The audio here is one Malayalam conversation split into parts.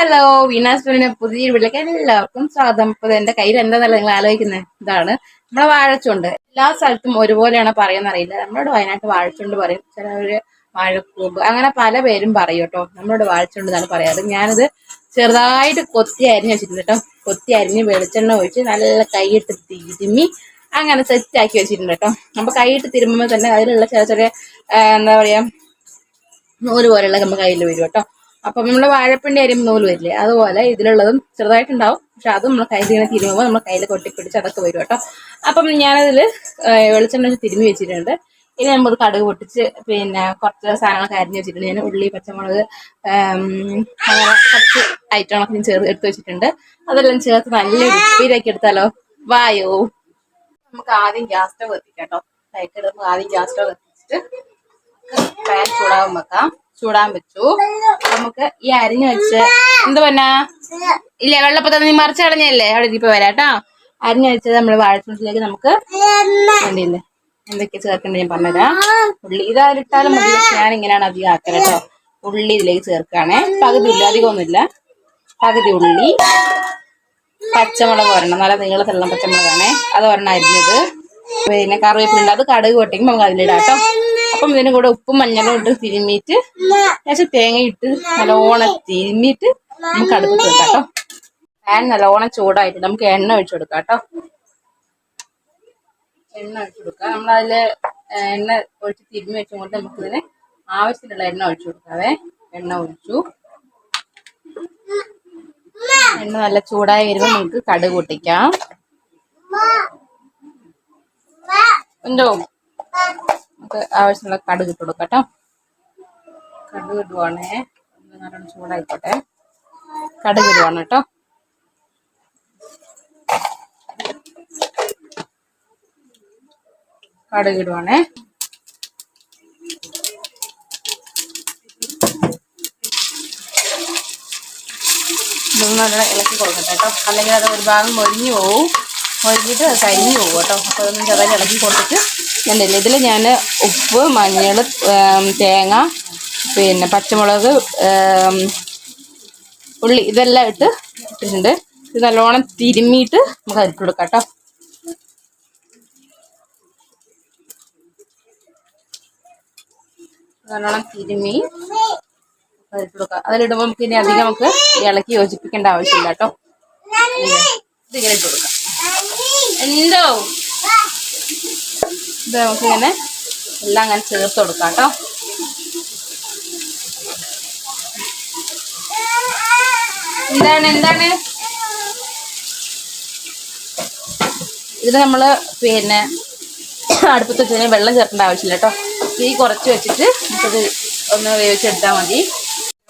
ഹലോ വീണാസ്പിന്നെ പുതിയ വീട്ടിലേക്ക് എല്ലാവർക്കും സ്വാഗതം. ഇപ്പൊ എന്റെ കയ്യിൽ എന്താന്നല്ല നിങ്ങൾ ആലോചിക്കുന്നത് ഇതാണ് നമ്മളെ വാഴച്ചുണ്ട്. എല്ലാ സ്ഥലത്തും ഒരുപോലെയാണ് പറയുന്നറിയില്ല. നമ്മളോട് വയനാട്ട് വാഴച്ചുണ്ട് പറയും, ചിലവര് വാഴക്കൂമ്പ്, അങ്ങനെ പല പേരും പറയും കേട്ടോ. നമ്മളോട് വാഴച്ചുണ്ട് എന്നാണ് പറയാറ്. ഞാനിത് ചെറുതായിട്ട് കൊത്തി അരിഞ്ഞ് വെച്ചിട്ടുണ്ട് കേട്ടോ. കൊത്തി അരിഞ്ഞ് വെളിച്ചെണ്ണ ഒഴിച്ച് നല്ല കൈയിട്ട് തിരുമ്മി അങ്ങനെ സെറ്റ് ആക്കി വെച്ചിട്ടുണ്ട് കേട്ടോ. അപ്പൊ കൈയിട്ട് തിരുമ്മുമ്പോൾ തന്നെ അതിലുള്ള ചെറിയ ചെറിയ എന്താ പറയാ നൂല് പോലെയുള്ള നമ്മുടെ കയ്യിൽ വരും കേട്ടോ. അപ്പം നമ്മള് വാഴപ്പിണ്ടി അരിയുമ്പോൾ നൂല് വരില്ലേ, അതുപോലെ ഇതിലുള്ളതും ചെറുതായിട്ടുണ്ടാവും. പക്ഷെ അത് നമ്മൾ കയ്യിൽ ഇങ്ങനെ തിരുമുമ്പോൾ നമ്മൾ കയ്യിൽ കൊട്ടിപ്പിടിച്ച് അതൊക്കെ വരും കേട്ടോ. അപ്പം ഞാനതില് വെളിച്ചെണ്ണ തിരുമ്മി വെച്ചിട്ടുണ്ട്. ഇനി നമ്മൾ കടുക് പൊട്ടിച്ച് പിന്നെ കുറച്ച് സാധനങ്ങളൊക്കെ അരിഞ്ഞ് വെച്ചിട്ടുണ്ട്. ഞാൻ ഉള്ളി, പച്ചമുളക്, അങ്ങനെ കുറച്ച് ഐറ്റങ്ങളൊക്കെ ഞാൻ എടുത്ത് വെച്ചിട്ടുണ്ട്. അതെല്ലാം ചേർത്ത് നല്ല ഉപ്പിലേക്ക് എടുത്താലോ. വായോ, നമുക്ക് ആദ്യം ഗ്യാസ് സ്റ്റവ് കത്തിക്കാം കേട്ടോ. നമുക്ക് ആദ്യം ഗ്യാസ് സ്റ്റവ് കത്തിച്ചിട്ട് പാൻ ചൂടാവാൻ വെക്കാം. ചൂടാൻ വെച്ചു. നമുക്ക് ഈ അരിഞ്ഞു വെച്ച് എന്ത് പറഞ്ഞാ ഇല്ല വെള്ളപ്പത്ത നീ മറിച്ച് കളഞ്ഞല്ലേ, അവിടെ ഇപ്പൊ വരാട്ടോ. അരിഞ്ഞു വെച്ചത് നമ്മള് വാഴച്ചുണ്ടിലേക്ക് നമുക്ക് വേണ്ടിയില്ലേ എന്തൊക്കെ ചേർക്കണ്ടേ ഞാൻ പറഞ്ഞുതരാം. ഉള്ളി ഇതായിട്ടാലും മതി, ഞാൻ ഇങ്ങനെയാണ് അധികം ആക്കല് കേട്ടോ. ഉള്ളി ഇതിലേക്ക് ചേർക്കാണേ. പകുതി ഉള്ളി, അധികമൊന്നുമില്ല. പകുതി ഉള്ളി, പച്ചമുളക് ഒരെണ്ണം, നല്ല നീളത്തിലുള്ള പച്ചമുളകാണേ, അത് ഒരെണ്ണം അരിഞ്ഞത്. പിന്നെ കറിവേപ്പിലുണ്ട്, അത് കടുക് പൊട്ടിക്കുമ്പോൾ നമുക്ക് അതിലിടാം കേട്ടോ. അപ്പം ഇതിന് കൂടെ ഉപ്പും മഞ്ഞളും ഇട്ട് തിരുമ്മിയിട്ട് ശേഷം തേങ്ങ ഇട്ട് നല്ലോണം തിരുമ്മിയിട്ട് നമുക്ക് അടുപ്പത്ത് വെക്കാം കേട്ടോ. പാൻ നല്ലോണം ചൂടായിട്ട് നമുക്ക് എണ്ണ ഒഴിച്ചു കൊടുക്കാം കേട്ടോ. എണ്ണ ഒഴിച്ചു കൊടുക്കാം. നമ്മളതില് എണ്ണ ഒഴിച്ച് തിരുമ്മി വെച്ചുകൊണ്ട് നമുക്കിതിന് ആവശ്യത്തിനുള്ള എണ്ണ ഒഴിച്ചു കൊടുക്കാവേ. എണ്ണ ഒഴിച്ചു. എണ്ണ നല്ല ചൂടായി വരുമ്പോൾ നമുക്ക് കടുക് പൊട്ടിക്കാം. ഉണ്ടോ? നമുക്ക് ആവശ്യമുള്ള കടുക് ഇട്ട് കൊടുക്കാം കേട്ടോ. കടുക് ഇടുവാണേ, നല്ലോണം ചൂടായിക്കോട്ടെ. കടുക് ഇടുവാണ് കേട്ടോ. കടുക് ഇടുവാണേ. ഇതൊന്നും നല്ല ഇളക്കി കൊടുക്കട്ടെ കേട്ടോ, അല്ലെങ്കിൽ അത് ഒരു ഭാഗം മൊരിഞ്ഞു പോവും. മൊരിഞ്ഞിട്ട് അത് കരിഞ്ഞു പോകും കേട്ടോ. അപ്പോൾ അതൊന്നും ചെറുതായി ഇളക്കി കൊടുത്തിട്ട് ഉണ്ടല്ലേ, ഇതിൽ ഞാൻ ഉപ്പ്, മഞ്ഞൾ, തേങ്ങ, പിന്നെ പച്ചമുളക്, ഉള്ളി ഇതെല്ലാം ഇട്ടിട്ടുണ്ട്. ഇത് നല്ലോണം തിരുമ്മിയിട്ട് നമുക്ക് അതിട്ട് കൊടുക്കാം കേട്ടോ. നല്ലോണം തിരുമ്മി അതിട്ട് കൊടുക്കാം. അതിലിടുമ്പോൾ നമുക്ക് ഇനി അധികം നമുക്ക് ഇളക്കി യോജിപ്പിക്കേണ്ട ആവശ്യമില്ല കേട്ടോ. ഇതിങ്ങനെ ഇട്ട് കൊടുക്കാം. എന്തോ ഇത് നമുക്കിങ്ങനെ എല്ലാം അങ്ങനെ ചേർത്ത് കൊടുക്കാം കേട്ടോ. എന്താണ് ഇത് നമ്മള് പിന്നെ അടുപ്പത്ത് വെച്ച് വെള്ളം ചേർക്കേണ്ട ആവശ്യമില്ല കേട്ടോ. തീ കുറച്ച് വെച്ചിട്ട് നമുക്കത് ഒന്ന് വേവിച്ചെടുത്താൽ മതി.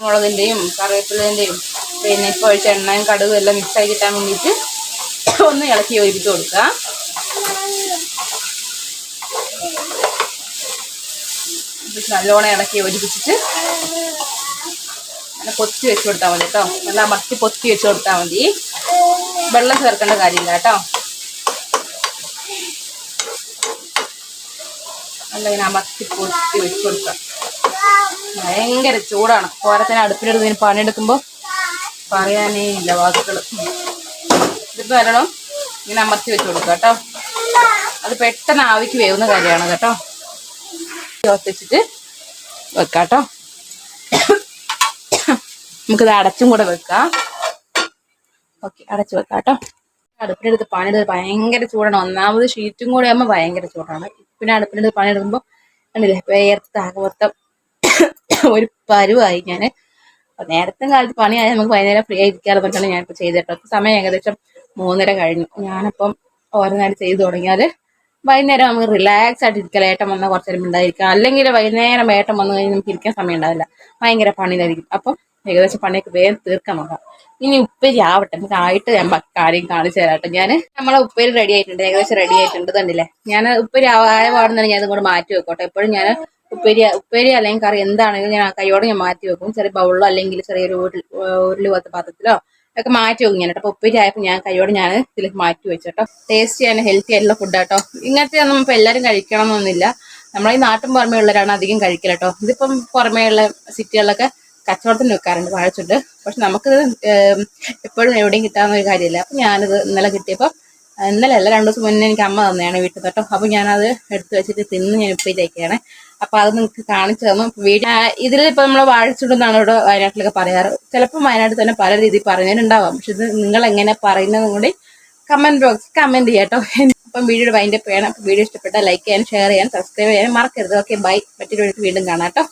മുളകിൻ്റെയും കറിവേപ്പിലേൻ്റെയും പിന്നെ ഇപ്പോൾ ഒഴിച്ച എണ്ണയും കടുകും എല്ലാം മിക്സായി കിട്ടാൻ വേണ്ടിയിട്ട് ഒന്ന് ഇളക്കി യോജിപ്പിച്ച് കൊടുക്കുക. നല്ലോണം ഇളക്കി യോജിപ്പിച്ചിട്ട് അങ്ങനെ പൊത്തി വെച്ച് കൊടുത്താൽ മതി കേട്ടോ. നല്ല അമർത്തി പൊത്തി വെച്ച് കൊടുത്താൽ മതി. വെള്ളം ചേർക്കേണ്ട കാര്യമില്ല കേട്ടോ. നല്ല ഇങ്ങനെ അമർത്തി പൊത്തി വെച്ച് കൊടുക്കാം. ഭയങ്കര ചൂടാണ്. പോരത്തിന് അടുപ്പിലെടുത്ത് പണിയെടുക്കുമ്പോൾ പറയാനേ ഇല്ല വാക്കുകൾ. ഇതിപ്പോൾ വരണം ഇങ്ങനെ അമർത്തി വെച്ച് കൊടുക്കുക കേട്ടോ. അത് പെട്ടെന്ന് ആവിക്ക് വേവുന്ന കാര്യമാണ് കേട്ടോ. വെച്ചിട്ട് വെക്കാം കേട്ടോ. നമുക്കിത് അടച്ചും കൂടെ വെക്കാം. ഓക്കെ, അടച്ചു വെക്കാം കേട്ടോ. അടുപ്പിലെടുത്ത് പണിയെടുത്ത് ഭയങ്കര ചൂടാണ്. ഒന്നാമത് ഷീറ്റും കൂടെ ആകുമ്പോൾ ഭയങ്കര ചൂടാണ്. പിന്നെ അടുപ്പിലെടുത്ത് പണിയെടുക്കുമ്പോൾ കണ്ടില്ലേ വേർത്ത് താകമൊത്തം ഒരു പരുവായി. ഞാൻ നേരത്തെ കാലത്ത് പണിയായാൽ നമുക്ക് വൈകുന്നേരം ഫ്രീ ആയിരിക്കാറ് പറഞ്ഞാണ് ഞാനിപ്പോൾ ചെയ്തിട്ടോ. സമയം ഏകദേശം 3:30 കഴിഞ്ഞു. ഞാനപ്പം ഓരോ നേരം ചെയ്ത് തുടങ്ങിയാൽ വൈകുന്നേരം നമുക്ക് റിലാക്സ് ആയിട്ട് ഇരിക്കാം. ഏട്ടം വന്നാൽ കുറച്ച് നേരം ഉണ്ടായിരിക്കാം. അല്ലെങ്കിൽ വൈകുന്നേരം ഏട്ടം വന്നു കഴിഞ്ഞാൽ നമുക്ക് ഇരിക്കാൻ സമയം ഉണ്ടാവില്ല, ഭയങ്കര പണിയിലായിരിക്കും. അപ്പം ഏകദേശം പണിയൊക്കെ വേഗം തീർക്കാൻ നോക്കാം. ഇനി ഉപ്പേരി ആവട്ടെ, നമുക്ക് ആയിട്ട് ഞാൻ കാര്യം കാണിച്ചു തരാട്ടെ. നമ്മളെ ഉപ്പേരി റെഡി ആയിട്ടുണ്ട്, ഏകദേശം റെഡി ആയിട്ടുണ്ട്. കണ്ടില്ലേ, ഞാൻ ഉപ്പേരി ആയ പാടുന്ന ഞാൻ ഇതുകൊണ്ട് മാറ്റി വെക്കോട്ടെ. എപ്പോഴും ഞാൻ ഉപ്പേരി അല്ലെങ്കിൽ കറി എന്താണെങ്കിലും ഞാൻ കൈയോടെ ഞാൻ മാറ്റി വെക്കും. ചെറിയ ബൗളിലോ അല്ലെങ്കിൽ ചെറിയൊരു ഉരുളി പോലത്തെ പാത്രത്തിലോ ഒക്കെ മാറ്റി വെക്കും ഞാൻ കേട്ടോ. അപ്പോൾ ഉപ്പേരി ആയപ്പോൾ ഞാൻ കൈയോടെ ഞാൻ ഇതിലേക്ക് മാറ്റി വെച്ചോട്ടോ. ടേസ്റ്റ് ചെയ്യാൻ ഹെൽത്തി ആയിട്ടുള്ള ഫുഡ് കേട്ടോ. ഇങ്ങനത്തെ ഒന്നും ഇപ്പോൾ എല്ലാവരും കഴിക്കണം എന്നൊന്നുമില്ല. നമ്മളീ നാട്ടും പുറമേ ഉള്ളവരാണ് അധികം കഴിക്കല കേട്ടോ. ഇതിപ്പം പുറമേ ഉള്ള സിറ്റികളിലൊക്കെ കച്ചവടത്തിന് വെക്കാറുണ്ട് വാഴച്ചുണ്ട്. പക്ഷെ നമുക്കിത് എപ്പോഴും എവിടെയും കിട്ടാവുന്ന ഒരു കാര്യമില്ല. അപ്പം ഞാനിത് ഇന്നലെ കിട്ടിയപ്പോൾ, ഇന്നലെ അല്ല 2 ദിവസം മുന്നേ എനിക്ക് അമ്മ തന്നെയാണ് വീട്ടിൽ തൊട്ടോ. അപ്പം ഞാനത് എടുത്ത് വെച്ചിട്ട് തിന്ന് ഞാൻ ഉപ്പിലേക്കാണ്. അപ്പം അത് നിങ്ങൾക്ക് കാണിച്ചു തന്നു. വീഡിയോ ഇതിലിപ്പോൾ നമ്മൾ വാഴച്ചുണ്ടെന്നാണ് ഇവിടെ വയനാട്ടിലൊക്കെ പറയാറ്. ചിലപ്പോൾ വയനാട്ടിൽ തന്നെ പല രീതിയിൽ പറയുന്നതിനുണ്ടാവാം. പക്ഷെ ഇത് നിങ്ങൾ എങ്ങനെ പറയുന്നതും കൂടി കമന്റ് ബോക്സ് കമന്റ് ചെയ്യാട്ടോ. അപ്പം വീഡിയോയുടെ വൈൻഡപ്പ് ചെയ്യണം. വീഡിയോ ഇഷ്ടപ്പെട്ടാൽ ലൈക്ക് ചെയ്യാൻ, ഷെയർ ചെയ്യാൻ, സബ്സ്ക്രൈബ് ചെയ്യാൻ മറക്കരുത്. Okay, bye. മറ്റൊരു വീണ്ടും കാണാം കേട്ടോ.